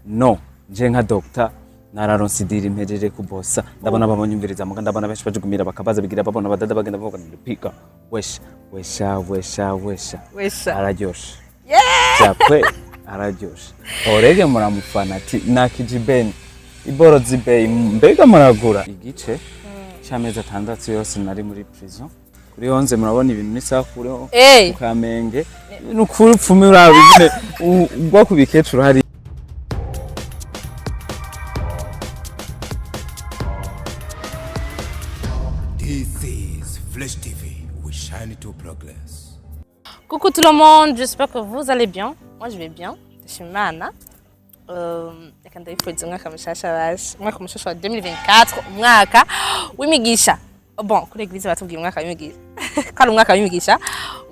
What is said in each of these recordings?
no nje nka doctor nararonsidira impejeje kubosa ndabona babonyumviriza muga ndabona benshi bajugumira bakabaza bigira babona badada bagenda bavuga ndipika wesha araryoshe cyakwe araryoshe orege muramufana ati nakijibeni iborozi bay mbega muragura igice cy'amezi 6 yose nari muri prison kuri 11 murabona ibintu nisakureho Kamenge n'ukuri pfume urabine ugwa kubikecuru hari This is Flash TV, we shine to progress. Coucou tout le monde, j'espère que vous allez bien. Moi je vais bien. Je suis Mana. Reka ndabifuriza umwaka mushasha baje. Umwaka mushasha wa 2024, umwaka w'imigisha. Bon, kuri eglise batubwira umwaka w'imigisha. Kandi umwaka w'imigisha,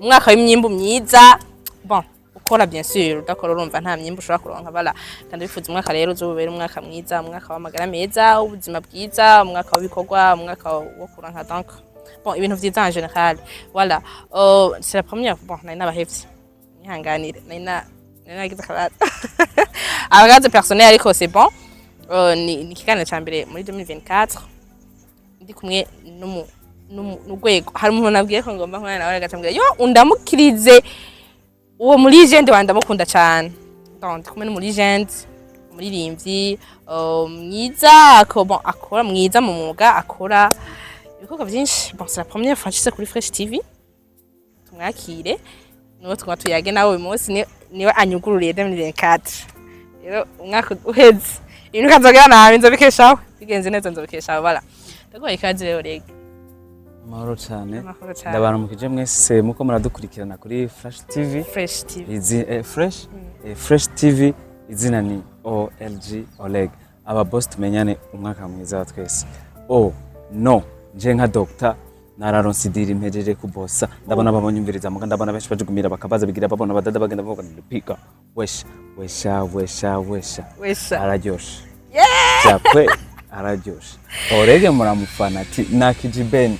umwaka w'imyimbu myiza. Bon, ukora bien sûr, udakora urumva nta myimbu ushobora kuronka bala. Kandi ndabifuriza umwaka rero uzobera umwaka mwiza, umwaka w'amagara meza, ubuzima bwiza, umwaka w'ibikorwa, umwaka wo kuranka donc. Bon, ibintu vyiza en général. Voilà. C'est la première fois bon, nari nabahevye. Nihanganire. Nari nagize akabazo. Abagaze personnel ariko c'est bon. Ni kiganiro ca mbere muri 2024. Ndi kumwe n'ugwego. Hari umuntu nabwiye ko ngomba nkwana nawe agatambwira yo undamukirize uwo muri legend wandamukunda cyane. Donc ndi kumwe no muri legend, umuririmbyi mwiza ko bon akora mwiza mu mwuga akora ibikorwa byinshi. Bon, c'est la première fois nshyize kuri Fresh TV. Tumwakire. Niwe twaba tuyage nawe uyu munsi niwe anyugururiye 2024. Rero umwaka uheze. Ibintu kazogera nabi nzobikeshaho. Bigenze neza nzobikeshaho bala. Ndagoye ikaze rero rege. Amahoro cyane. Ndabaramukije mwese muko muradukurikirana kuri Fresh TV. Fresh TV. Izi Fresh TV izina ni OLEGUE. Aba boss tumenyane umwaka mwiza wa twese. Oh no nje nka doctor nararonsidira impejeje kubosa ndabona babonyumviriza muga ndabona benshi bajugumira bakabaza bigira babona badada bagenda bavuga ndipika wesha araryoshe cyakwe araryoshe orege muramufana ati nakijibeni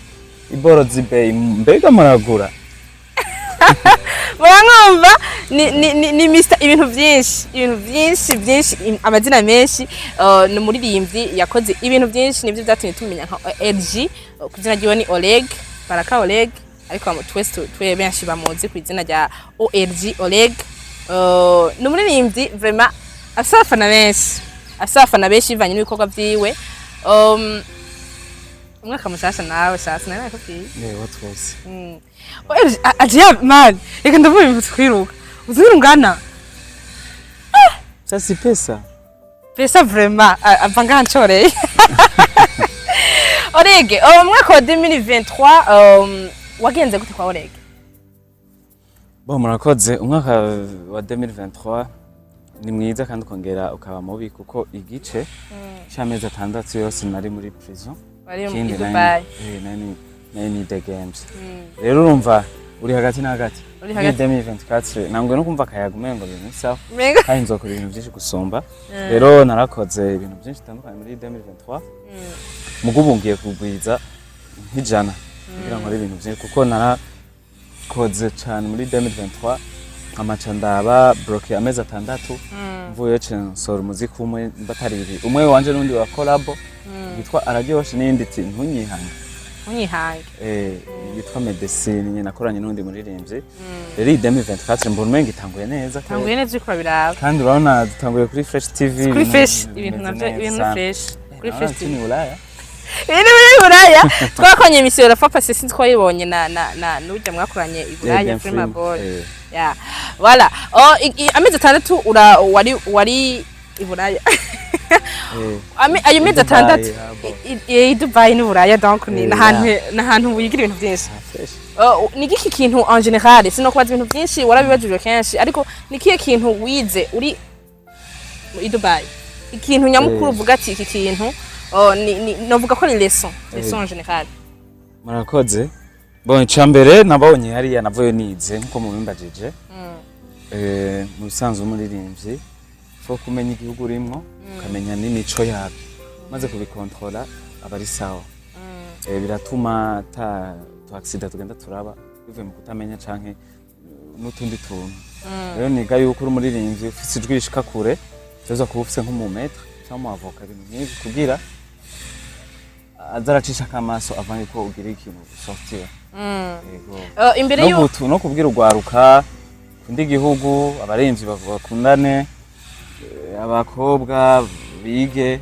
iborozi bay mbega muragura Murangomba ni Mr ibintu byinshi amazina menshi no muririmbyi yakoze ibintu byinshi nibyo byatumye tumenya nka OLG kuzina ryo ni OLEGUE baraka OLEGUE ariko twe benshi bamuzi ku izina rya OLEGUE no muririmbyi vraiment asafana benshi bivanye n'ibikorwa byiwe umwaka mushasha nawe shasa nari nakubwiye watwose aje man reka ndavuye ibintu twiruka uzirungana ça c'est pesa vraiment avanga nchoreye Orege umwaka wa 2023 wagenze gute kwa Orege? Bon murakoze umwaka wa 2023 ni mwiza kandi kongera ukaba mubi kuko igice cy'amezi 6 yose nari muri prison kindi Dubai nani the games rero urumva uri hagati na hagati muri 2024 nangwe no kumva kayagume ngo ibintu sawa kandi nzokora ibintu byinshi gusomba rero narakoze ibintu byinshi bitandukanye muri 2023 mugubungiye kugwiza nk'ijana kugira ngo ibintu byinshi kuko narakoze cyane muri 2023 amaca ndaba bloke amezi 6 mvuye nsora umuziki umwe batari umwe wanje n'undi wa collab yitwa araryoshe n'indi ati ntunyihange yitwa medecine nyine nakoranye n'undi muririmbyi rero 2024 mbona umenga itanguye neza uko biraba kandi urabona dutanguye kuri Fresh TV kuri Fresh ibintu fresh kuri Fresh TV ni Ulaya twakonye emission Papa Sesi twayibonye na n'ujya mwakoranye Ibanga Prima Boy ya voilà amezi 6 wari Ibanga ayo mezi 6 Dubai ni Buraya donc ni nahantu wigira ibintu byinshi ni giki kintu en général sino kubaza ibintu byinshi warabibajije kenshi ariko ni kiye kintu wize uri i Dubai ikintu nyamukuru uvuga ati iki kintu novuga ko ni leçon en général murakoze bon cyambere nabonye hariya navuye nize nko mu bimbajije mu bisanzwe umuririmbyi fo kumenya igihugu urimo ukamenya n'imico yabyo maze kubikontrola abari sawa biratuma ta accident tugenda turaba bivuye mu kutamenya canke n'utundi tuntu rero niga yuko uri umuririmbyi ufite ijwi rishika kure tuza kuba ufise nk'umumetre cyangwa umuavoka ibintu nk'ibi kugira azaracisha akamaso avant yuko ugira ikintu sortir. Yego. Imbere no kubwira urwaruka kundi gihugu abaremvyi bakundane abakobwa bige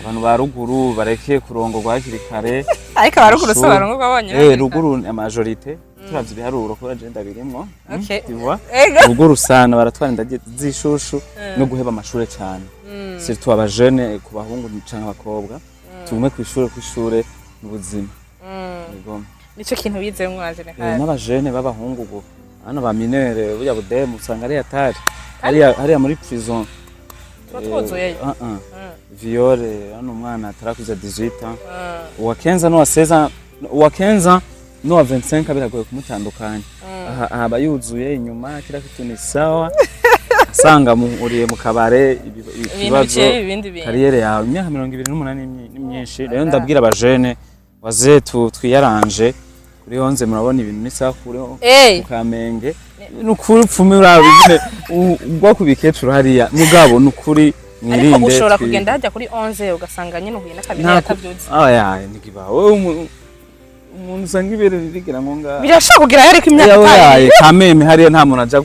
abantu ba ruguru bareke kurongorwa hakiri kare. Ariko baruguru so barongorwa bonyene. Ruguru majorité turavye ibiharuro ko agenda birimwo. Okay. Ruguru sana baratwara indagiye zishushu no guheba amashure cyane. Surtout abajene ku bahungu canke abakobwa. Tugume kw'ishure mu buzima. Yego. Nico kintu bize mu wajene kandi. N'abajene b'abahungu go. Hano ba minere buya budemu usanga ari atari. Hariya muri prison. Twozoye. Viole hano umwana atarakuza 18 ans. Uwa 15 no wa 16 uwa 15 no wa 25 biragoye kumutandukanya. Aha yuzuye inyuma kira kituni sawa. Asanga uriye mu kabare ibibazo kariyere yawe imyaka 28 ni myinshi. Rero ndabwira abajene waze twiyaranje kuri 11 murabona ibintu nisa kuri Kamenge nukuri upfume urabine ubwo kubikecuru hariya mugabo nukuri mwirinde. Ariko ushobora kugenda hajya kuri 11 ugasanga nyine uhuye n'akabiri yatavyuze. Nikiba wowe umuntu usanga ibere ririgira ngo nga birashaka kugira ariko imyaka Kameme hariya nta muntu aja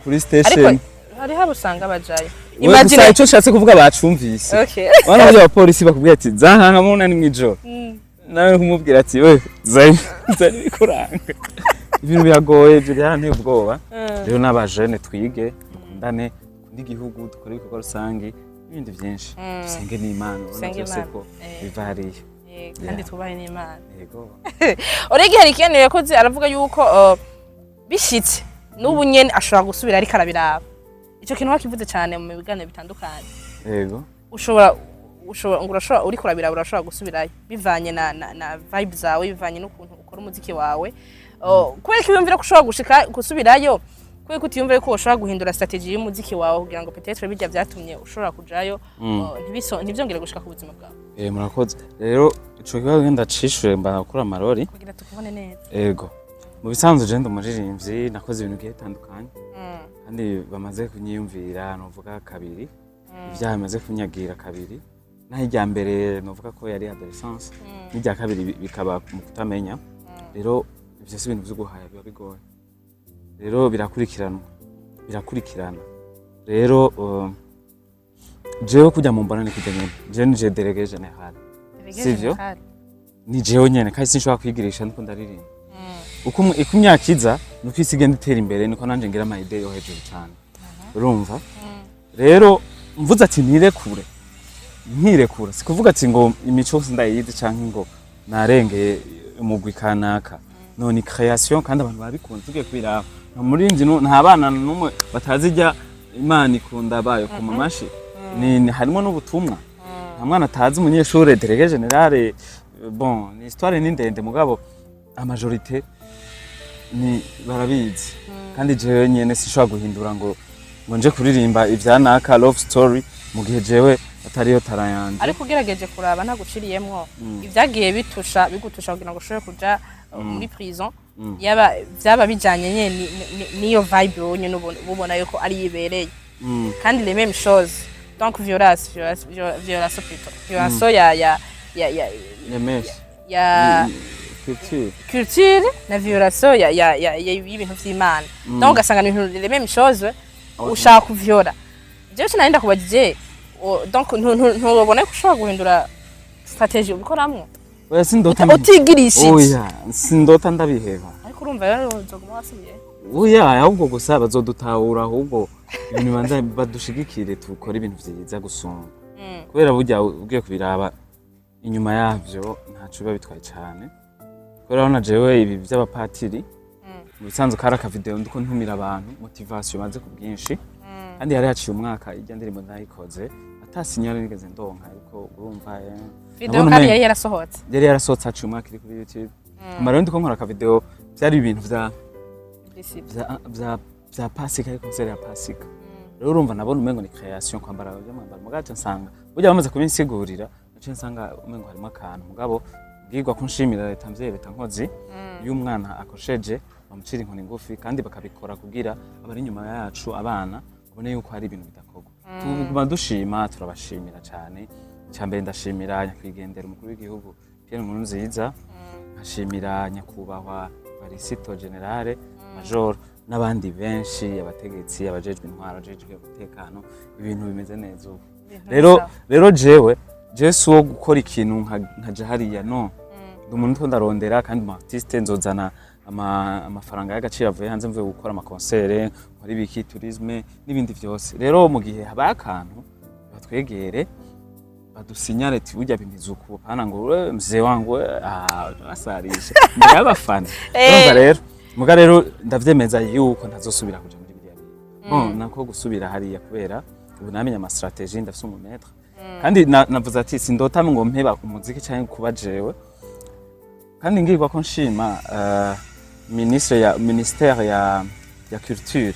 kuri station. Hari habo usanga bajaye. Imagine ico nshatse kuvuga bacumvise. Okay. Bana bajya abapolisi bakubwira ati zankanga mu nani mwijoro. Nawe kumubwira ati we zari bikuranga. Ibintu biragoye byo byanteye ubwoba. Rero n'abajene twige dukundane kundi gihugu dukora ibikorwa rusangi ibindi byinshi. Dusenge n'Imana byose ko biva hariya. Kandi tubahe n'Imana. Yego. Orege hari ikintu yakoze aravuga yuko bishitse n'ubu nyene ashobora gusubira ariko arabiraba. Ico kintu wakivuze cyane mu biganiro bitandukanye. Yego. Ushobora uri kurabira urashobora gusubirayo bivanye na vibe zawe bivanye n'ukuntu ukora umuziki wawe. Kubera ko yumvira ko ushobora gushika gusubirayo kubera ko utiyumvira ko ushobora guhindura strategy y'umuziki wawe kugira ngo peut-être bijya byatumye ushobora kujayo ntibyongere gushika ku buzima bwawe. Murakoze. Rero ico kibazo ngenda cishure mbana gukora amarori kugira tukubone neza. Yego. Mu bisanzwe je ndumuririmbyi nakoze ibintu bigiye bitandukanye. Kandi bamaze kunyiyumvira novuga kabiri. Ivyaha bimaze kunyagira kabiri. Naho ijya mbere novuga ko yari adolescence. N'ijya kabiri bikaba mu kutamenya. Rero ivyo si ibintu byo guhaya biba bigoye. Rero birakurikirana. Rero jewe kujya mu mbona ni kujya nyene. Je nije délégué général. Sivyo? Ni jewe nyene kandi sinshobora kwigirisha ndiko ndaririmba. Uko imyakiza nuko isi igenda itera imbere niko nanje ngira ama idea yo hejuru cyane. Urumva? Rero mvuze ati ntirekura sikuvuga ati ngo imico ndayizi canke ngo narengeye umugwi kanaka. None création kandi abantu babikunze tugiye kwiraba. Murimvyi nta bana numwe batazijya Imana ikunda bayo ku mamashi. Ni harimo n'ubutumwa. Nta mwana atazi umunyeshure délégué général. Bon, ni histoire ni ndende mugabo amajorité ni barabizi. Kandi jewe nyene sishobora guhindura ngo nje kuririmba ivyanaka love story mu gihe jewe atariyo tarayanje. Ariko ugerageje kuraba nta guciriyemwo ivyagiye bigutusha kugira ngo ushobore kuja muri prison yaba byaba bijanye nyene niyo vibe wonye ubona yuko ari yibereye. Kandi les mêmes choses. Donc violence plutôt. Violence ya culture na violation ya ibintu vy'Imana. Donc ugasanga ibintu les mêmes choses ushaka kuvyola. Jewe sinarenda kubajije donc ntubone ko ushobora guhindura strategy ubikoramwo. Oya sindota utigirishije. Oya sindota ndabiheba. Ariko urumva rero uzoguma wasubiye. Oya ahubwo gusa bazodutahura ahubwo ibintu banza badushigikire tukora ibintu vyiza gusumba. Kubera burya ugiye kubiraba inyuma yavyo ntaco biba bitwaye cyane. Kubera na jewe ibi by'abapatiri bisanzwe karaka video ndiko ntumira abantu motivation maze ku bwinshi. Kandi yari yaciye umwaka ijya ndirimbo ndayikoze atasinyara nigeze ndonka ariko urumva video kandi yari yarasohotse haciye umwaka iri kuri YouTube. Amarero ndiko nkora ka video byari ibintu bya Pasika ariko concert ya Pasika. Rero urumva nabona umengo ni création kwambara by'amambara mugaca nsanga burya bamaze kubinsigurira nace nsanga umengo harimo akantu mugabo bwirwa kunshimira leta mvye leta nkozi y'umwana akosheje bamucira inkoni ngufi kandi bakabikora kugira abari inyuma yacu abana ubone yuko hari ibintu bidakorwa. tuguma dushima turabashimira cyane cyambere ndashimira nyakwigendera umukuru w'igihugu Pierre Nkurunziza nkashimira nyakubahwa Barisito Generale Major n'abandi benshi abategetsi abajejwe intwaro abajejwe umutekano ibintu bimeze neza ubu rero jewe si wo gukora ikintu nkaja hariya no ndi umuntu ndarondera kandi mu artiste nzozana amafaranga y'agaciro avuye hanze mvuye gukora amakonsere nkora ibiki tourisme n'ibindi byose rero mu gihe habaye akantu batwegere badusinyare ati burya bimeze uku pana ngo mzee wangu asarisha mbere y'abafana muga rero ndavyemeza yuko ntazosubira kuja muri biriya bintu nako gusubira hariya kubera ubu namenye ama strategie ndafise umumetre kandi navuze ati sindota ngo mpeba umuziki cyangwa kuba jewe kandi ngirwa ko nshima ministère ya culture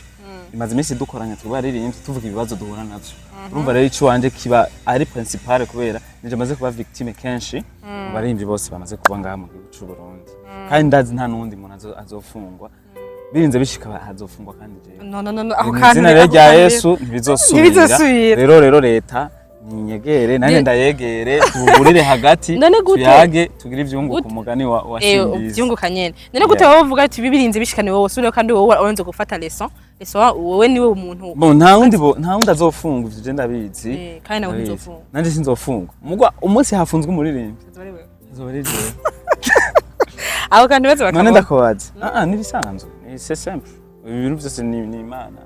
imaze iminsi dukoranya tubaririmbye tuvuga ibibazo duhura navyo urumva rero ico wanje kiba ari principal kubera nije maze kuba victime kenshi abaririmbyi bose bamaze kuba ngaha mu gihugu c'u Burundi kandi ndazi nta nundi muntu azofungwa birinze bishika hazofungwa kandi jewe no aho kandi izina rya Yesu ntibizosubira rero leta ninyegere nane ndayegere tuburire hagati tuyage tugira ivyunguka umugani wa Simbizi ivyunguka nyene none gute wowe uvuga ati bibirinze bishikane wowe usubire kandi wowe waronze gufata leçon wowe niwe umuntu bon nta wundi azofunga ivyo je ndabizi kandi nawe uzofunga nanje sinzofunga mugwa umunsi hafunzwe umuririmbyi azobari jewe aho kandi baze bakaba none ndakobaza nibisanzwe ni c'est simple ibintu byose ni Imana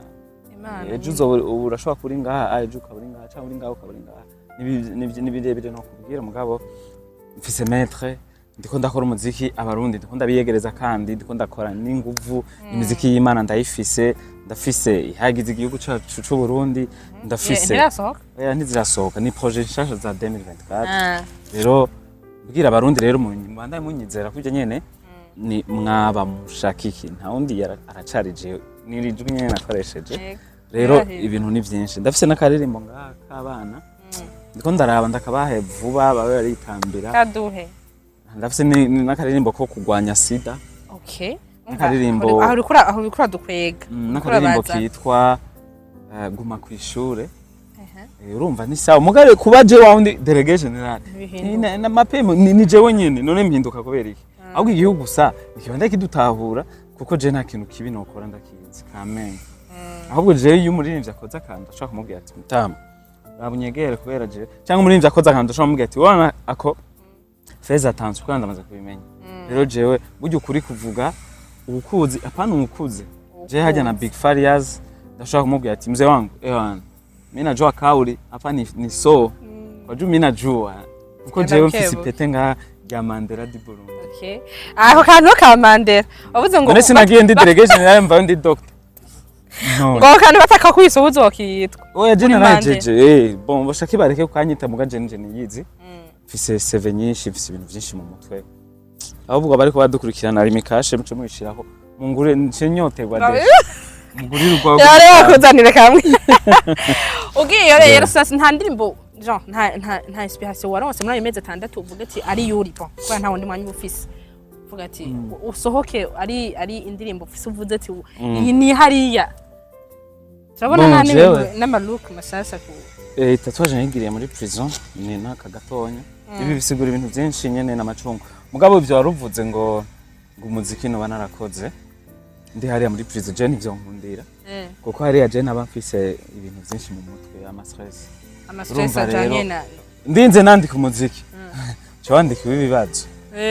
ejo urashobora kuri ngaha ejo ukaburi ngaha cyangwa uri ngaha ukaburi ngaha nibirebire no kubwira mugabo mfise maître ndiko ndakora umuziki abarundi ndiko ndabiyegereza kandi ndiko ndakora n'inguvu imiziki y'Imana ndayifise ndafise ihagize igihugu cyacu c'u Burundi ndafise ntizirasohoka ni projet nshasha za 2024 rero bwira abarundi rero mu Rwanda munyizera kujya nyene ni mwaba mushakiki nta wundi aracarije nirijwe nyene nakoresheje rero ibintu ni byinshi ndafise n'akaririmbo ngakabana ndiko ndaraba ndakabahe vuba babe barikambira kaduhe ndafise n'akaririmbo ko kugwanya sida n'akaririmbo aho urikura dukwega n'akaririmbo kitwa guma kwishure urumva ni sawa mugare kuba je waundi delegation general na mapemo ni jewe nyene none mpinduka kubera iki ahubwo igihugu gusa ikibanda kidutahura kuko je nta kintu kibi nokora ndakizi kamenye ahubwo je iyo umuririmbyi akoze akanda ashaka kumubwira ati mutama babunyegere kubera je cyangwa umuririmbyi akoze akanda ashaka kumubwira ati wana ako feza tanzu kandi amaze kubimenya rero jewe buryo ukuri kuvuga ubukuzi apana umukuze je hajya na big farias ndashaka kumubwira ati mzee wangu ewana mimi najua kauli hapa ni so wajua mimi najua kuko jewe mfise pete nga ya Mandela di Burundi aho kantu ka Mandela wavuze ngo none sinagiye ndi delegation yawe mva ndi doctor ngo kandi bataka kwisubuza wakitwa oya je narajeje bon bashaki bareke kukanyita muga je niyizi mfise 7 nyinshi mfise ibintu byinshi mu mutwe abavuga bari ko badukurikirana ari mikashe muce mwishiraho mungure ncenyoterwa de mugurira urwago yare yakuzanire kamwe ugiye rero sasa nta ndirimbo Jean nta inspiration waronse muri imeze 6 uvuga ati ari yuri po kwa nta wundi mwanya ufise uvuga ati usohoke ari indirimbo ufise uvuze ati iyi ni hariya turabona n'amaluku masasa ku tatouage nigiriye muri prison ni naka gatonya ibi bisigura ibintu byinshi nyene n'amacungu mugabo byo waruvuze ngo umuziki no banarakoze ndi hariya muri prison je nivyo nkundira kuko hariya je naba mfise ibintu byinshi mu mutwe amastress ajanye na ndinze nandika umuziki cyo wandika ibibazo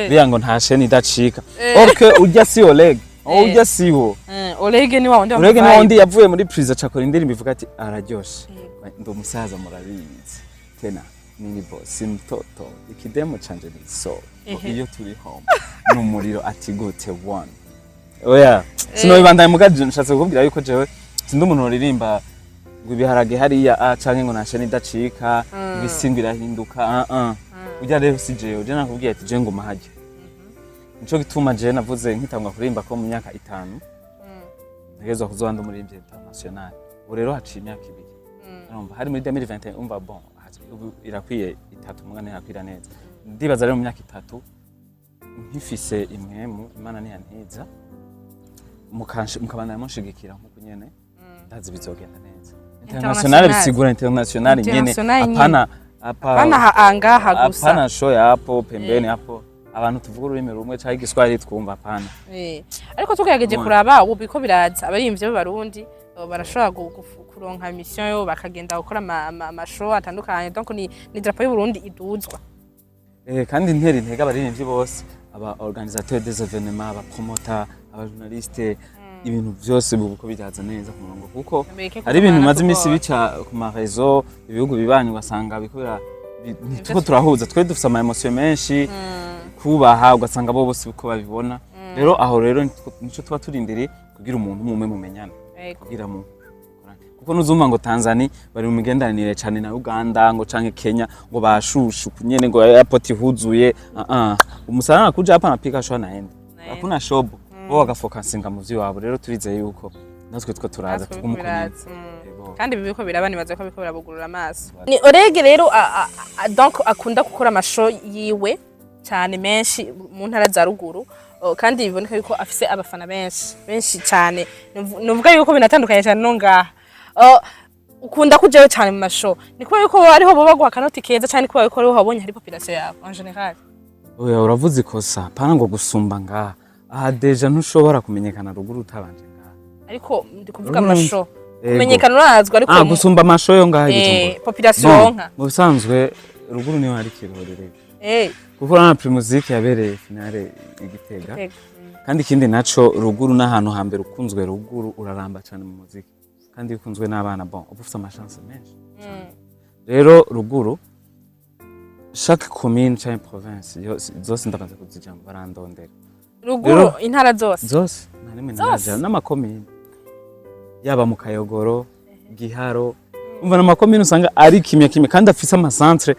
biya ngo ntashe nidacika orke urya si OLEGUE urya siwo OLEGUE ni wawundi yavuye muri prison acakora indirimbo ivuga ati araryoshe ndo musaza murabizi tena nini boss mtoto ikidemo canje ni so iyo turi home n'umuriro ati gute one oya sinobibandaye mugaje nshatse kukubwira yuko jewe sindi umuntu uririmba ngo ibiharage hariya canke ngo nashe nidacika ibisimbi birahinduka ujya rero si jewe je nakubwiye ati je ngo mahajye nico gituma je navuze nkitangwa kurimba ko mu myaka 5 ntegerezwa kuzobanda umurimbyi international ubu rero haciye imyaka 2 urumva hari muri 2021 umva bon irakwiye 3 mugane yakwira neza ndibaza rero mu myaka 3 nkifise imwemu Imana ni yantiza mukabana yamushigikira nkuko nyene ndazi bizogenda neza international bisigura international nyene apana angaha gusa apana show yapo pembeni hapo abantu tuvuga ururimi rumwe cyangwa igiswahili twumva apana ariko tukagerageje kuraba ubu biko biraza abaririmbyi b'abarundi barashobora kuronka mission yo bakagenda gukora amashow atandukanye donc ni drapeau y'u Burundi iduzwa kandi intega abaririmbyi bose aba organisateurs des événements aba promoteurs aba journalistes ibintu byose buko biraza neza ku murongo kuko ari ibintu maze imisi bica ku ma réseau ibihugu bibanyu basanga biko nituko turahuza twe dufite ama emotion menshi kubaha ugasanga bo bose uko babibona rero aho rero nico tuba turindiriye kugira umuntu umwe mumenyana kugira mu kuko nuzumva ngo Tanzania bari mu migendanire cyane na Uganda ngo canke Kenya ngo bashushu kunyene ngo airport ihuzuye umusarana kuja hapa napika shwa naenda hakuna shobo bo bagafokasinga mu vy'iwabo rero turizeye yuko natwe two turaza tugumukomeye kandi bibiko birabani baze ko biko birabugurura amaso ni OLEGUE rero donc akunda gukora amashow yiwe cyane menshi mu ntara za ruguru kandi biboneka yuko afise abafana benshi cyane nuvuga yuko binatandukanye cyane no ngaha ukunda kujayo cyane mu mashow niko yuko ariho bo baguha kanoti keza cyane ko yuko ariho habonye hari population yabo en general oya uravuze ikosa pana ngo gusumba ngaha aha deja ntushobora kumenyekana ruguru utabanje ngaha ariko ndi kuvuga amashow kumenyekana urazwa ariko gusumba amashow yo ngaha igitungwa population nka mu bisanzwe ruguru niho hari kirorere kuko na primusique yabereye finale igitega kandi ikindi naco ruguru n'ahantu hambere ukunzwe ruguru uraramba cyane mu muziki kandi ukunzwe n'abana bon ufite amachance menshi rero ruguru chaque commune chaque province zose ndabanza kuzijambo barandondera ruguru intara zose narimwe naja n'amakomine yaba mu Kayogoro Giharo umva n'amakomine usanga ari kimwe kandi afise ama centre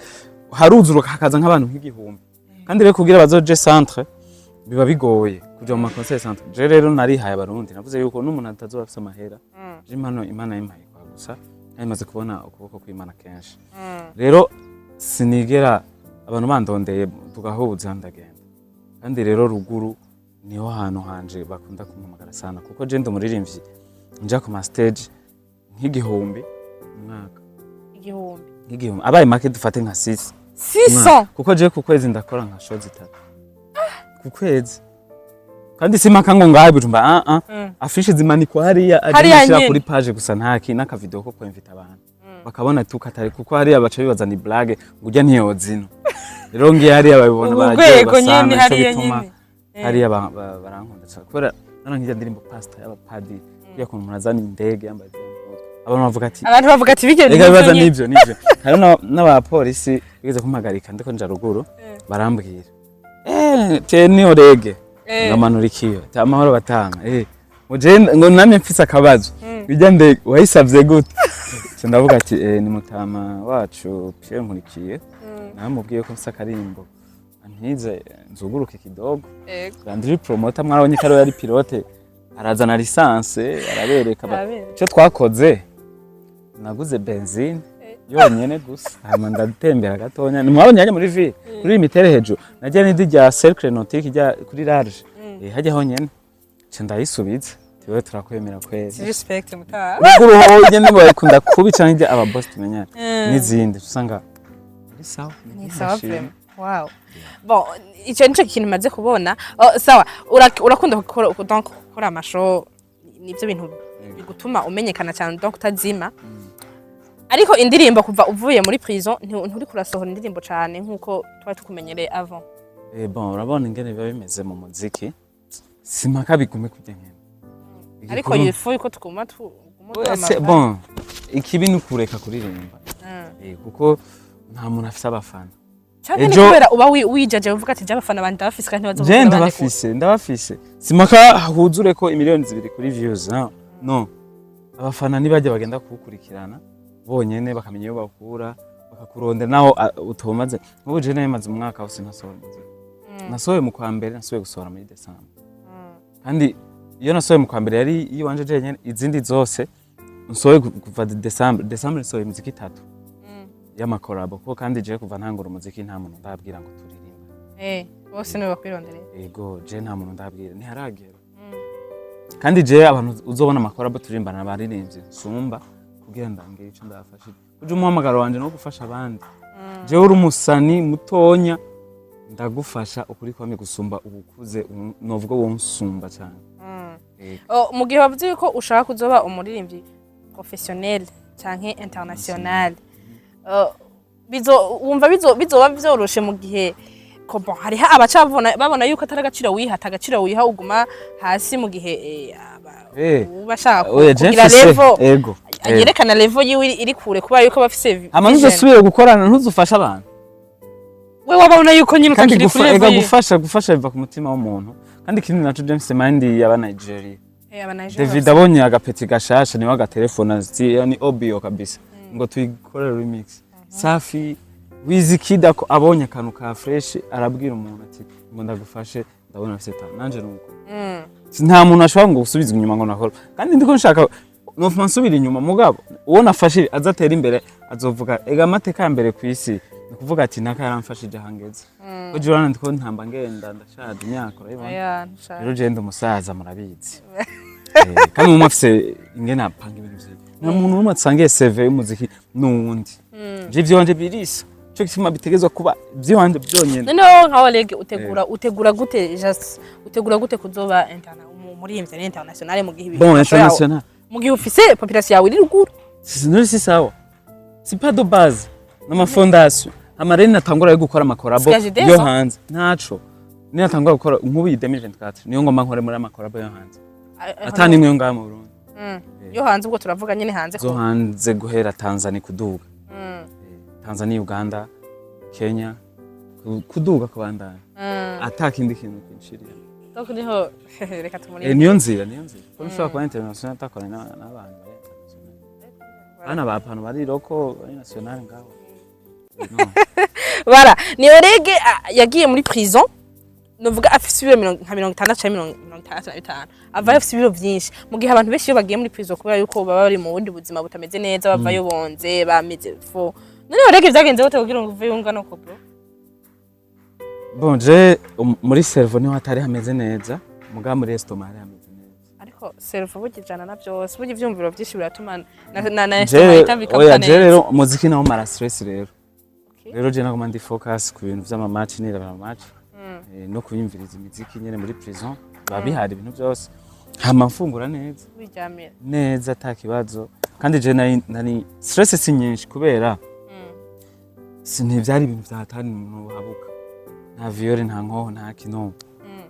haruzuruka hakaza nk'abantu nk'igihumbi kandi rero kugira bazoje centre biba bigoye kuja mu conseil centre je rero narihaye abarundi navuze yuko n'umuntu atazoba afise amahera impano imana yimpaye kwa gusa namaze kubona ukuboko kw'Imana kenshi rero sinigera abantu bandondeye tugahuza ndagenda kandi rero ruguru niho hantu hanje bakunda kumpamagara sana kuko je ndi umuririmbyi nja ku ma stage nk'igihumbi umwaka igihumbi abaye market dufate nka 600 kuko je ku kwezi ndakora nka show zitatu ku kwezi kandi simaka ngo ngaye bijumba afishe zimanikwa hariya ajishira kuri page gusa ntaki naka video ko kwemvita abantu bakabona tukatari kuko hariya baca bibaza ni blague ngujya ntiyo zino rero ngiye hariya babibona baragiye basana hariya nyine hariya barankunda cyane kubera narangiye ndirimbo pastor y'abapadiri yakuntu murazana indege yambaye abantu bavuga ati bibaza nibyo hari n'abapolisi bigeze kumpagarika ndiko nja ruguru barambwira ni OLEGUE ngamanura ikiyo amahoro batanga muje ngo namye mfise akabazo bijya ndege wayisavye gute ndavuga ati ni mutama wacu Pierre nkurikiye namubwiye ko mfise akarimbo antize nzuguruke kidogo kandi promoter mwarabonye karo yari pilote arazana licence arabereka icyo twakoze naguze benzine yonyene gusa hama ndatembera gatonya nimwabonye yaje muri ville kuri imitere hejuru nagiye n'indi rya cercle nautique rya kuri large hajya honyene cyo ndayisubiza tiwe turakwemera kwezi respect mutaha ruguru hoye nibo bakunda kubi cyane aba boss tumenyana n'izindi usanga ari sawa ni sawa vraiment wow bon icyo nico kintu maze kubona sawa urakunda gukora amashow nivyo bintu bigutuma umenyekana cyane donc utazima ariko indirimbo kuva uvuye muri prison nturi kurasohora indirimbo cyane nkuko twari tukumenyereye avant bon urabona ingene biba bimeze mu muziki simaka bigume kugengena ariko yifo yuko tukuma bon ikibi nukureka kuririmba kuko nta muntu afise abafana cyane kubera uba wijaje uvuga ati abafana bandi bafise kandi bazovuga ndabafise simaka huzure ko imiliyoni 2 kuri views no abafana nibajya bagenda kukurikirana bonyene bakamenya iyo bakura bakakurondera naho utomaze nk'ubu je namaze umwaka wose nasohoye muzika nasohoye mu kwa mbere nasohoye gusohora muri December kandi iyo nasohoye mu kwa mbere yari iwanje jenyene izindi zose nsohoye kuva December nasohoye muzika 3 y'amakorabo kuko kandi je kuva ntangura umuziki nta muntu ndabwira ngo turirimba bose niwe bakwirondereye yego je nta muntu ndabwira ntiharagera kandi je abantu uzobona amakorabo turirimbana baririmbye sumba kugira ndangire ico ndafashije uje umuhamagaro wanje no gufasha abandi jewe uri umusani mutonya ndagufasha ukuri kwame gusumba ubukuze novuga wo nsumba cyane mu gihe wavuze ko ushaka kuzoba umuririmbyi professionnel canke international wumva bizoba vyoroshe mu gihe ko bon hariho babona yuko atari agaciro wiha uguma hasi mu gihe ubashaka kugira level yerekana level yiwe iri kure kuba yuko bafise ntuzosubire gukorana ntuzufasha abantu we wabona yuko nyine utakiri kure ega gufasha biva ku mutima w'umuntu kandi ikindi naco James Mind yaba Nigeria David abonye agapeti gashasha niwe agatelefona ni obio kabisa ngo tuyikorere remix Safi Wizkid ko abonye akantu ka fresh arabwira umuntu ati ngo ndagufashe ndabona afite nanje nuko nta muntu ashobora ngo gusubiza inyuma ngo nakora kandi ndiko nshaka nofuma nsubira inyuma mugabo uwo nafashije azatera imbere azovuga ega amateka ya mbere kwisi nikuvuga ati naka yaramfashije hangeze ko jurana ndiko ntamba ngenda ndashaje imyaka urabibona rero genda umusaza murabizi kandi mu mafise ingena apanga ibintu vye nta muntu numwe atsangiye CV y'umuziki nuwundi je vyonje birisa cyo kisima bitegezwa kuba vyonje byonyene noneho nka OLEGUE utegura gute kuzoba muri international mu gihe bon international mu gihe ufise population yawe iri ruguru si sawa si pas de base nama fondation amarene natangura yo gukora amakorabo yo hanze ntaco ni natangura gukora nk'ubu 2024 niyo ngoma nkore muri amakorabo yo hanze atani imwe ngaha mu Burundi yo hanze ubwo turavuga nyine hanze ko hanze guhera Tanzania kuduga Tanzania Uganda Kenya kuduga kubandana atakindi kintu kinshiriye donc niho reka tumuri niyo nzira ko nshaka kuba international atakorana n'abantu ana bapano bari loko national ngaho voilà ni OLEGUE yagiye muri prison novuga afise ibiro nka 60 cyangwa 65 ava afise ibiro byinshi mu gihe abantu benshi iyo bagiye muri prison kubera yuko baba bari mu bundi buzima butameze neza bavayo bonze bameze fo none OLEGUE vyagenze gute kugira ngo uve yungana uko bro bon je muri cerveau niho hatari hameze neza muga muri estomac hari hameze neza ariko cerveau bugijana na byose bugi vyumviro byinshi biratuma na estomac itabikabana neza rero umuziki nawo mara stress rero je nagoma ndi focus ku bintu vy'ama match n'iraba match no kuyimviriza imiziki nyene muri prison babihari ibintu byose hama mfungura neza wijamira neza atakibazo kandi je nani stress si nyinshi kubera ntivyari ibintu vyatani umuntu habuka nta viole nta nkoho nta kino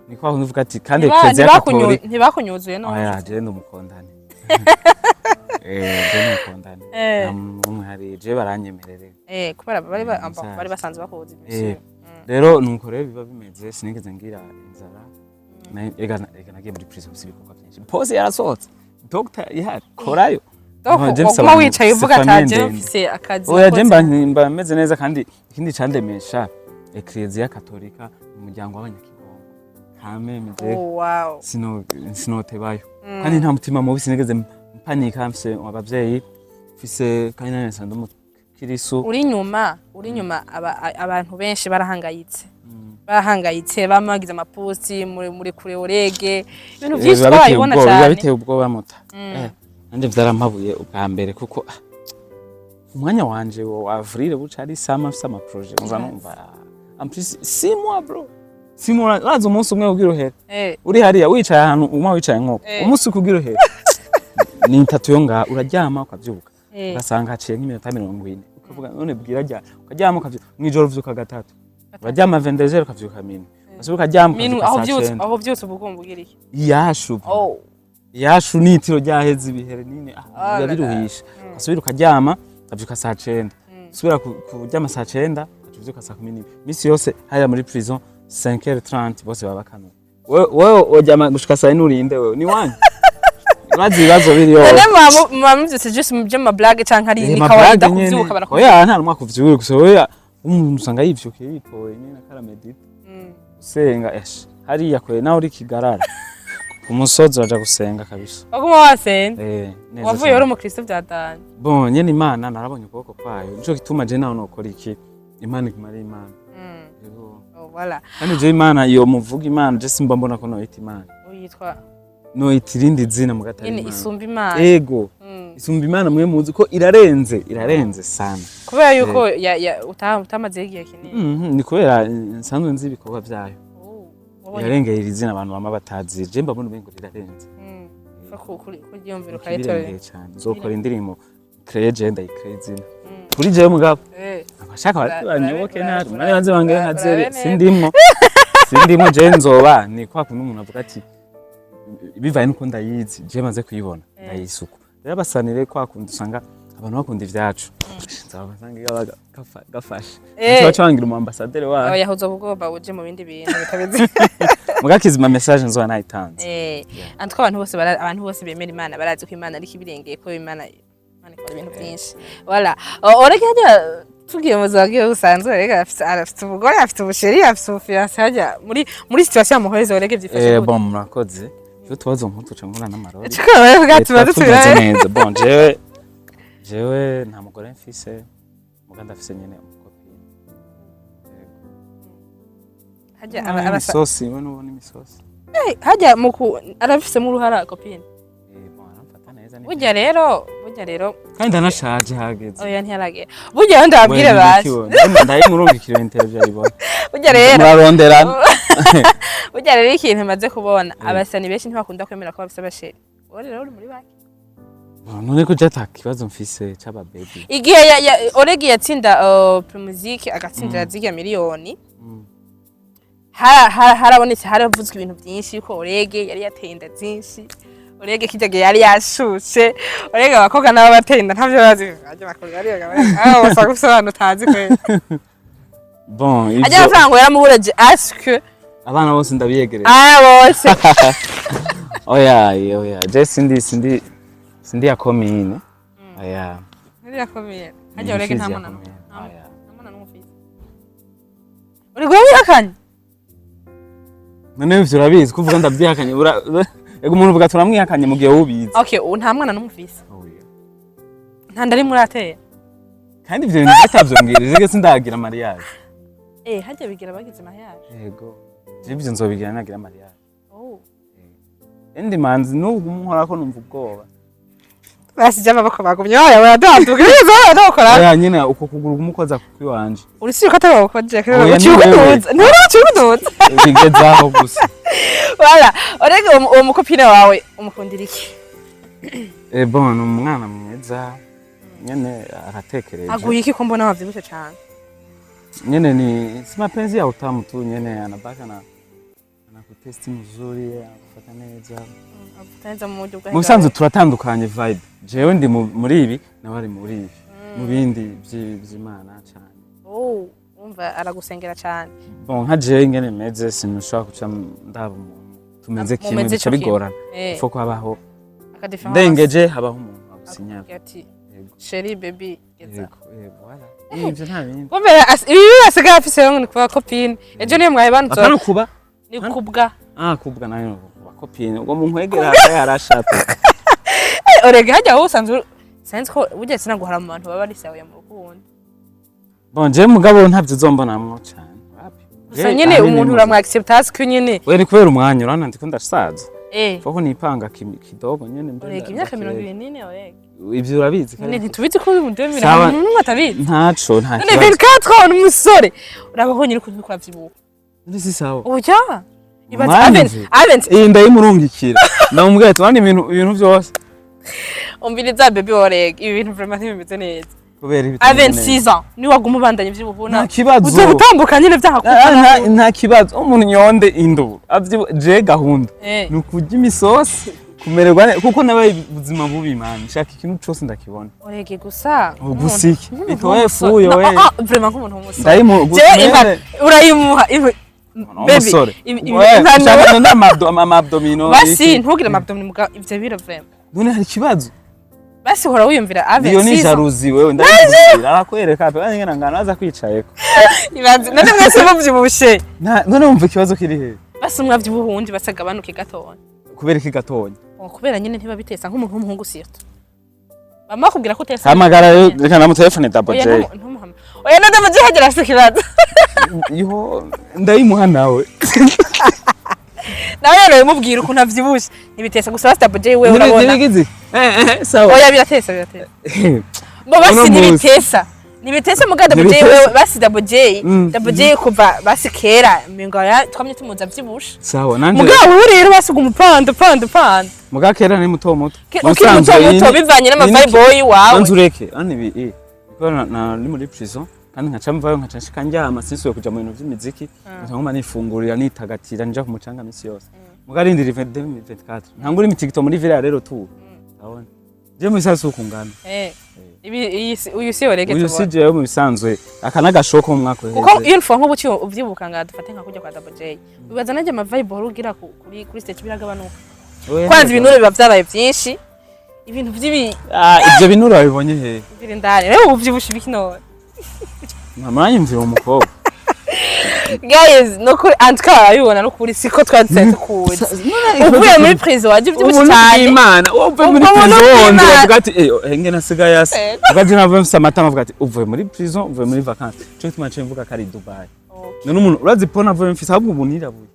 niko aho uvuga ati kandi keze yakakori ntibakunyuzuye no oya je ndumukondane je ndumukondane umwe je baranyemerere kubera bari basanzwe bakoze imisi rero nuko rero biba bimeze sinigeze ngira inzara ega nagiye muri prison sibikoko byinshi pose yarasohotse doctor yahari korayo Kuma wicaye uvuga ataje mfise akazi oya je mba meze neza kandi ikindi candemesha Ecclesia Katolika umuryango w'abanyakigongo kame mije wow sinotebayo kandi nta mutima mubi sinigeze mpanika mfise abavyeyi mfise kandi nane ndo Kirisu uri nyuma abantu benshi barahangayitse bamagize amaposti muri kure OLEGUE ibintu byinshi twabibona cyane biteye ubwoba muta nanje vyarampabuye ubwa mbere kuko umwanya wanje wa avril buca ari sama afise ama projet umva numva amplis 6 mois bro 6 mois razo umunsi umwe ugira uhere uri hariya wicaye ahantu umwe wicaye nkoko umunsi kugira uhere ni 3 yo nga uraryama ukavyuka ugasanga haciye nk'iminota 40 ukavuga none bwira rya ukaryama ukavyuka mwijoro uvyuka gatatu uraryama 22h ukavyuka minu asubuka ryama aho vyose ubugomba ugiriye yashu nitiro ryaheze ibihere nini yabiruhisha asubira ukaryama ukavyuka saa 9 usubira kuryama saa 9 ukavyuka saa 10 misi yose haya muri prison 5h30 bose babakana wewe ujyama gushika saa 9 urinde wewe ni wanyu bazo biriyo mama mvyose just mu byo blague canka ari ni kawaida kuvyuka barakuvuga oya nta numwe kuvyuka gusa oya umuntu usanga yivyuke yitoye nyine karamedita usenga hariya kwe nawe uri kigarara umusozo aja gusenga kabisa baguma wasenga neza wavuye uri umukristo byatanye bon nyene imana narabonye ukuboko kwayo nico gituma je nawe nokora iki imana ikimara imana yego voilà kandi je imana iyo muvuga imana je simba mbona ko no ita imana uyitwa no itirindi zina mu gatari imana isumba imana yego isumba imana mwe muzi ko irarenze sana kubera yuko utamaze igihe kinini ni kubera nsanzwe nzi ibikorwa byayo irarengera izina abantu bama batazi je mbabona ubengo rirarenze kuryumvira ukayitorera cyane zokora indirimbo créer gender izina kuri jewe mugabo abashaka banyoboke nari mwana banze bangaye nkazere sindimo je nzoba ni kwa kuntu umuntu avuga ati bivaye nuko ndayizi je maze kuyibona ndayisuku rero basanire kwa kuntu usanga abantu bakunda ivyacu nzabasanga gafashe cyo bangira mu ambassadeur wa yahoza ubwoba uje mu bindi bintu bitabizi mugakizima message nzo nayitanze antwa abantu bose bemera Imana barazi ko Imana ari kibirengeye ko Imana ikora ibintu byinshi voilà oreke hajya tugiye mu zagiye usanzwe rega afite ubugore afite ubusheri afite ubufiance hajya muri situation ya muheze oreke byifashe bon murakoze cyo tubazo nkutuca ngura n'amarori cyo bwa tubaze neza bon jewe nta mugore mfise muganda afise nyene umukopine hajya abasosi we n'ubona imisosi hajya arafise mu ruhara kopine burya rero kandi ndanashaje hageze oya ntiyarage burya ndabwire basi ndayi murungikira interview ayibona burya rero muraronderana burya rero ikintu maze kubona abasani benshi ntibakunda kwemera ko bafise abasheri rero uri muri baki none ko jata kibazo mfise cyaba baby igihe OLEGUE yatsinda Primusic agatsindira ziga miliyoni harabonetse haravuzwe ibintu byinshi yuko OLEGUE yari yateye inda byinshi OLEGUE kijage yari yashushe OLEGUE abakobwa nabo bateye inda ntavyo bazi aje bakobwa yari basa gusobanura utazi kwe bon aje amafaranga yaramuhuraje aske abana bose ndabiyegereye bose oya je sindi ya komine oya ndi ya komine aje OLEGUE nta mwana n'umufisi uri gwihakanye none ivyo urabizi kuvuga ndabyihakanye ego umuntu uvuga turamwihakanye mu gihe ubizi okay nta mwana n'umufisi nta ndari muri ateye kandi ivyo bintu bitavyongirije ge sindagira mariage hajya bigira bagize mariage yego ivyo nzobigira nagira mariage endi manzi nubwo umuhora ko numva ubwoba basi jama bako bagumye baradanduka bizo bakora oya nyine uko kugura umukoza kwiwanje urisi ko atabakoje kero uciuduza nturuciuduza bigezaho gusa voilà OLEGUE uwo mukopine wawe umukundira iki bon umwana mwiza nyene aratekereje aguye iki ko mbona wavyibushe cyane nyene ni si mapenzi ya utamu tu nyene anabaka na kutesti mzuri afata neza avutanza mu buryo bwa musanzu turatandukanye vibe jewe ndi muri ibi nabari muri ibi mu bindi by'Imana cyane umva aragusengera cyane bon nka jewe ngene meze sinushaka kuca ndaba umuntu tumeze kimwe bica bigorana fo ko habaho ndengeje habaho umuntu agusinyara ati chérie baby geza voilà ivyo nta bindi kumbe ibi basigaye afise ngo kwa copine ejo niyo mwaye banzo akana kuba ni kubwa kubwa nayo copine ubwo mu nkwegera yarashatse OLEGUE hajya aho usanzwe sense ko burya sinaguhara mu bantu baba ari sawe mu rukundo bon je mugabo ntavyo uzombonamwo cyane gusa nyene umuntu uramwacceptas ko nyene we ni kubera umwanya urana ndiko ndasaza foko nipanga kidogo nyene mbere OLEGUE imyaka 24 OLEGUE ivyo urabizi kandi ntitubizi ko mu 2000 n'umwe atabizi ntaco nta kibazo 24 on umusore urabaho nyine ko bikora vyibuka ndisi sawa oya ibaza avent ndayimurungikira ndamubwira ati wandi ibintu byose umbiriza baby OLEGUE ibi bintu vraiment ntibimeze neza kubera ibintu avec 6 ans ni waguma ubandanye vy'ubuhuna nta kibazo uzobutambuka nyine byahakubana nta kibazo umuntu nyonde induru je gahunda nukurya imisosi kumererwa kuko nabaye ubuzima bubi man nshaka ikintu cyose ndakibona OLEGUE gusa gusiki itoye fuyo we vraiment nk'umuntu w'umusore ndayimuha urayimuha baby amabdomino basi ntugire amabdomino muga ivyo biro vraiment none hari kibazo basi hora wiyumvira avec 6 iyo ni jalousie wewe ndabizira arakwereka pe ngena ngana aza kwicayeko ibanze none mwese muvyibushe none wumva ikibazo kiri he basi mwavyibuhundi basagabanuke gatonya kubera iki gatonya kubera nyine ntiba bitesa nk'umuntu w'umuhungu sirto mama kubwira ko utesa hamagara reka na telefone double J oya na double J hagera se kibazo yo ndayimuha nawe nawe rero mubwira ukuntu avyibushe nibitesa gusa Double J wewe urabona nibigize sawa oya biratesa bo basi nibitesa muga Double J wewe basi Double J kuva basi kera mingo ya twamye tumuza vyibushe sawa nanje muga wewe rero basuga umupanda muga kera ni muto muto muto bivanye n'amavibe wawe anzureke ani na ni muri prison kandi nkaca mvayo nkaca nshika njyama sinsuye kuja mu bintu vy'imiziki nkoma nifungurira nitagatira nja ku mucanga misi yose muga rindira 2024 ntangura imitigito muri villa rero tu abone je musasu kungana uyu si orege uyu si je mu bisanzwe akana gashoko mu mwaka kuko iyo mfo nk'ubuci uvyibuka nga dufate nka kujya kwa Double J bibaza naje amavibe urugira kuri stage biragabanuka kwanza ibintu biba vyabaye vyinshi ibintu vy'ibi ivyo bintu urabibonye he birindane rero uvyibushe bikinone mama yimvira umukobwa guys no kuri antka yubona no kuri siko twatse kuza uvuye muri prison waje vyibushe cyane imana uvuye muri prison uvuga ati henge nasiga yase ugaje nava mfisa matama uvuga ati uvuye muri prison uvuye muri vacances cyo tuma cyo mvuga kari Dubai none umuntu urazipona uvuye mfisa ahubwo ubunirabuye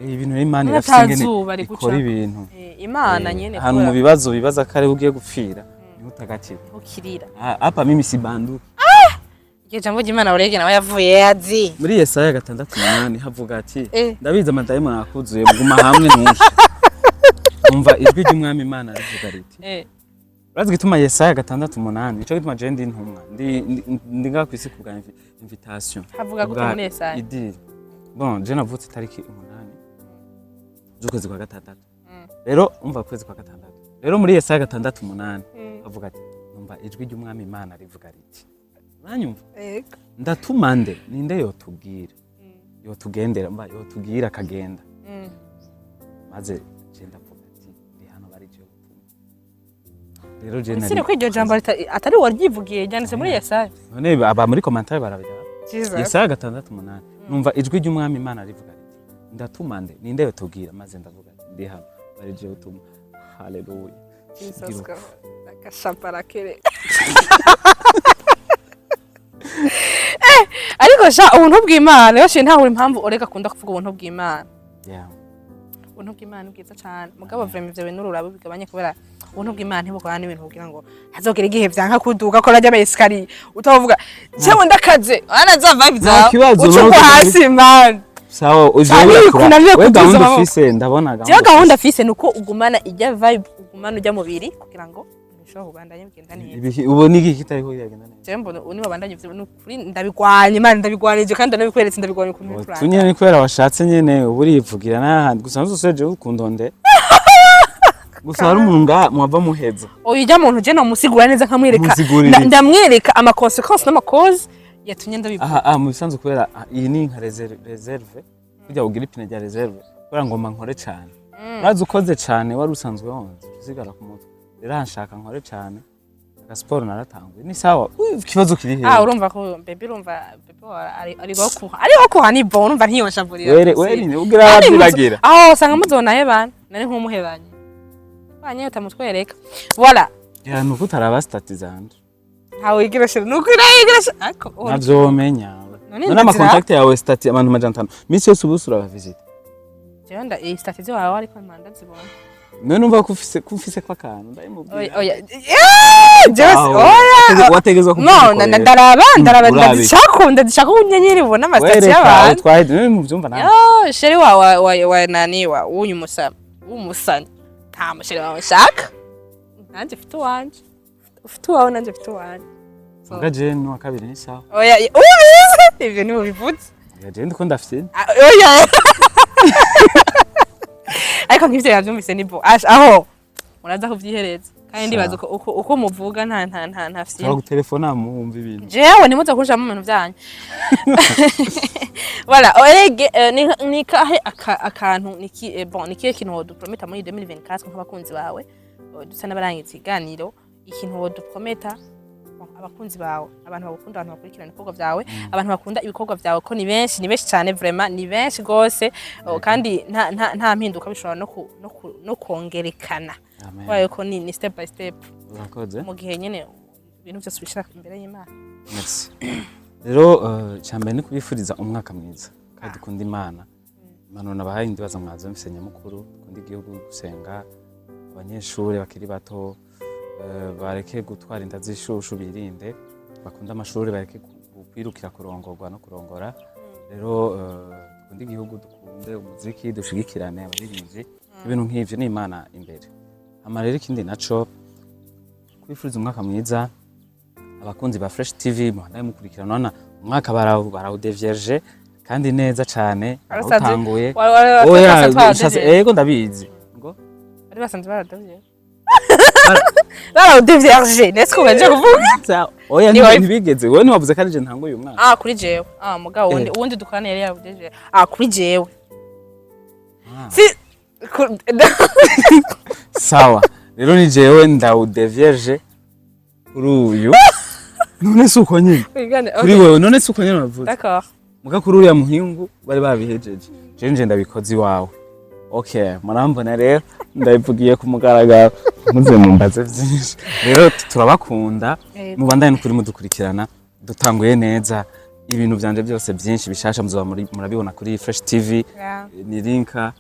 ibintu n'imana irafingene ikora ibintu imana nyene hano mu bibazo bibaza kare ugiye gupfira ntutagakira ukirira apa mimi sibanduka Iyo jambo ry'Imana urege nawe yavuye yazi. Muri Yesaya 6:8 havuga ati ndabiza amadayimoni akuzuye muguma hamwe nusha. Umva ijwi ry'Umwami Imana rivuga riti. Urazi gituma Yesaya 6:8 ico gituma je ndi ntumwa ndi nga kwisi kubwa invitation. Havuga gute muri Yesaya? Idiri. Bon, je navutse tariki 8 z'ukwezi kwa gatandatu. Rero umva kwezi kwa gatandatu. Rero muri Yesaya 6:8 havuga ati umva ijwi ry'Umwami Imana rivuga riti. Uranyumva? Yego. Ndatumande ninde yotubwira. Yotugendera mba yotubwira akagenda. Maze je ndavuga ati ndi hano bari je gutuma. Rero je nari. Sire ko iryo jambo atari waryivugiye ryanditse muri Yesaya. None aba muri commentaire barabira. Yesaya 6:8 numva ijwi ry'Umwami Imana rivuga riti ndatumande ninde yotubwira maze ndavuga ati ndi hano bari je gutuma. Hallelujah. Jesus God. Akashapara kere. Ariko sha ubuntu bw'Imana yoshe ntaho impamvu oreka kunda kuvuga ubuntu bw'Imana. Ubuntu bw'Imana bwiza cyane. Mugabo vraiment ivyo bintu urabo bigabanye kubera ubuntu bw'Imana ntibukwana n'ibintu kugira ngo hazogera igihe vyanka kuduka ko rajya amayeskari utavuga cyewe ndakaze ana za vibe zawe uco hasi man. Sawa uzoya kura. We gahunda fise ndabona gahunda. Je gahunda fise nuko ugumana ijya vibe ugumana ujya mubiri kugira ngo bishoho bandanye bigenda neza. Ubu niki kitariho yagenda neza. Jembo uni babandanye kuri ndabigwanye Imana ndabigwanije kandi ndabikweretse ndabigwanye ku mutwe. Tunye ni kwera washatse nyene uburivugira n'ahandi gusa nzuseje ukundonde. Gusa hari umuntu nga mwava muheza. Oyijya muntu je no musigura neza nkamwereka ndamwereka ama consequences n'ama cause yatunye ndabivuga. Mu bisanzwe kubera iyi ni nka reserve kujya ugira ipine rya reserve kubera ngoma nkore cyane. Urazi ukoze cyane wari usanzwe wonze usigara ku mutwe. Rero hanshaka nkore cyane. Sport naratanguye ni sawa ikibazo kiri he urumva ko baby urumva baby ari okuha ni bon urumva ntiyonshavurira we ni ugira abiragira usanga muzona hebana nari nk'umuhebanye banye utamutwereka voilà ya nuko utaraba stati zanje hawe igirashe nuko irayigrashe ako navyomenya none ama contact yawe stati abantu majana 5 misi yose ubusura ba visit jenda stati zo wawe ariko manda zibona none umva kufise kwa kantu ndayimubwira oya oya wategezwa kumubwira no ndaraba ndishaka unyenyeri ubona amasitati y'abantu twahide none mu byumva nawe yo sheri wa nani wa unyu musaba umusani nta musheri wawe shaka nanje mfite wanje ufite wawe nanje mfite wanje ngaje no kabiri ni sawa oya ubizi ivyo ni mubivutse ngaje ndiko ndafite oya ariko nk'ivyo yavyumvise ni bo aho muraza kuvyihereza kandi ndibaza uko muvuga nta fisi aho telefona muumva ibintu jewe nimuza kuja mu bintu byanyu voilà OLEGUE ni kahe akantu niki bon nikiye kintu woduprometa muri 2024 nk'abakunzi bawe dusa n'abarangitse iganiro ikintu woduprometa abakunzi bawe abantu bagukunda abantu bakurikirana ibikorwa byawe abantu bakunda ibikorwa byawe ko ni benshi cyane vraiment ni benshi gose kandi nta mpinduka bishobora no kongerekana wayo ko ni step by step urakoze mu gihe nyene ibintu byose bishaka imbere y'Imana. Merci. Rero cyambere ni kubifuriza umwaka mwiza kandi dukunda Imana impanuro nabahaye ndibaza mwaza mfise nyamukuru dukunda igihugu gusenga abanyeshuri bakiri bato bareke gutwara inda z'ishushu birinde bakunda amashuri bareke kwirukira kurongorwa no kurongora rero dukunda igihugu dukunde umuziki dushigikirane abaririmbyi ibintu nk'ivyo ni Imana imbere hama rero ikindi naco kwifuriza umwaka mwiza abakunzi ba Fresh TV muhandaye mukurikirana nona umwaka barawudevyeje kandi neza cane utanguye yego ndabizi ngo bari basanze baradevye barawudevyeje nesko baje kuvuga oya ntibigeze wowe ntiwavuze ko arije ntanguye uyu mwaka kuri jewe mugabo uwundi dukorana yari yarawudevye kuri jewe si sawa rero ni jewe ndawudevyeje kuri uyu none suko nyine kuri wewe none suko nyine bavuze d'accord muga kuri uriya muhingu bari babihejeje je ndabikoze iwawe okay murambona rero ndabivugiye ku mugaragaro muze mumbaze byinshi rero turabakunda mubandanye n'ukuri mudukurikirana dutanguye neza ibintu byanje byose byinshi bishasha muzoba murabibona kuri Fresh TV ni linka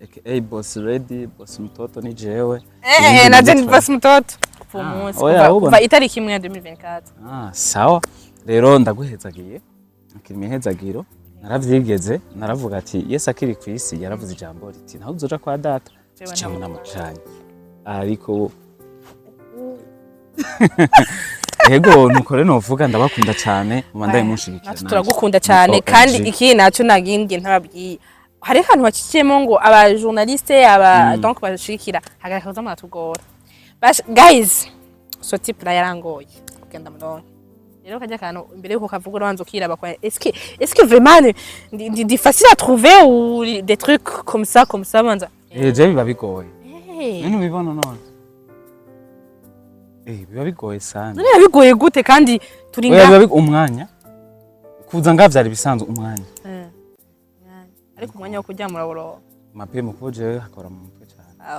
aka boss ready boss mtoto ni jewe na je boss mtoto kuva itariki imwe ya 2024 sawa rero ndaguhezagiye akiri mihezagiro naravyigeze naravuga ati Yesu akiri kwisi yaravuze ijambo riti naho uzoja kwa data cyangwa namujanye ariko yego nukore novuga ndabakunda cyane mubandaye munshigikira turagukunda cyane kandi iki naco nagimbye ntababwiye hari ahantu bakikiyemo ngo aba journaliste aba donc bashikira hagakaza amatugora guys so type la yarangoye kugenda murongo rero kajya kantu imbere yuko kavuga uranzo kiraba kwa est-ce que vraiment ndi facile à trouver ou des trucs comme ça manza je biba bigoye nene bibona none biba bigoye sana none bigoye gute kandi turinga umwanya kuza ngavyari bisanzwe umwanya ariko umwanya wo kujya muraburo mape mukuje hakora mu mutwe cyane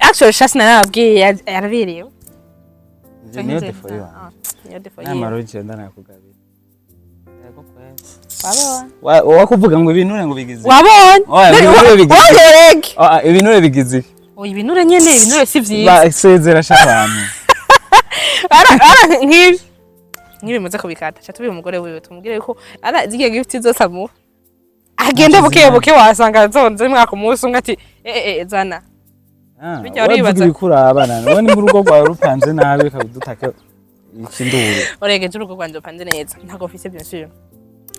actually chasna nabwiye yarabiriye niyo defo yo namaro igenda nakugabira yego kwese wakuvuga ngo ibinure ngo bigize wabonye ibinure bigize ibinure nyene ibinure si vyiza basezera shabantu nkibi muze kubikata cha tubi umugore wiwe tumubwire ko ara zigiye gift zosamu agende buke wasanga zonze mwaka umunsi umwe ati zana bijya uribaza bikura abana none mu rugo rwawe rupanze nabi kabudutake ikinduru oregeje urugo rwanje rupanze neza ntago ofise bien sûr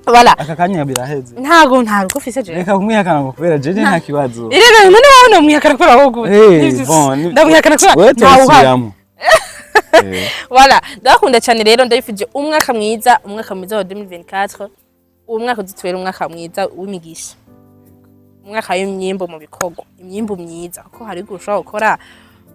voilà aka kanya biraheze ntago ofise je reka kumwihakana ngo kubera jeje nta kibazo rero none wabona umwihakana kubera aho gute ndamwihakana kubera ntawo voilà ndakunda cyane rero ndabifije umwaka mwiza wa 2024 uwo mwaka uzitwera umwaka mwiza w'imigisha umwaka w'imyimbo mu bikorwa imyimbo myiza kuko hari gushobora gukora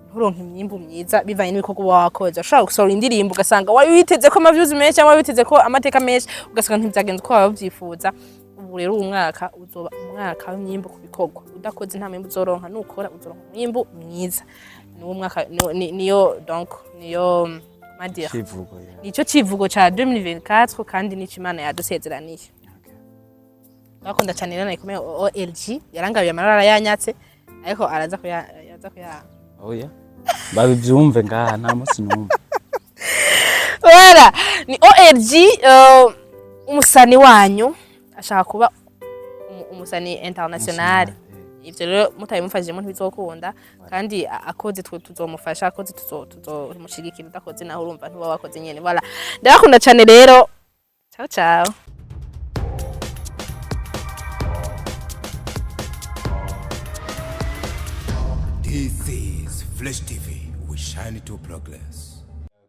nturonke imyimbo myiza bivanye n'ibikorwa wakoze ushobora gusohora indirimbo ugasanga wari witeze ko amaviews menshi cyangwa witeze ko amateka menshi ugasanga ntibyagenze uko wabyifuza ubu rero uwo mwaka uzoba umwaka w'imyimbo ku bikorwa udakoze nta mwimbo uzoronka nukora uzoronka umwimbo mwiza n'uwo mwaka niyo donc niyo madira nico civugo ca 2024 kandi nico Imana yadusezeraniye bakunda cyane rero nayikomeye OLG yarangabiye amarara yanyatse ariko araza ko yaza ko ya oya babivyumve ngaha nta musi numva wala ni OLG umusani wanyu ashaka kuba umusani international ivyo rero mutayimufashije muntu bizokunda kandi akoze tuzomufasha akoze tuzomushigikira udakoze naho urumva ntiba wakoze nyene wala ndakunda cyane rero ciao This is Flash TV. We shine to progress.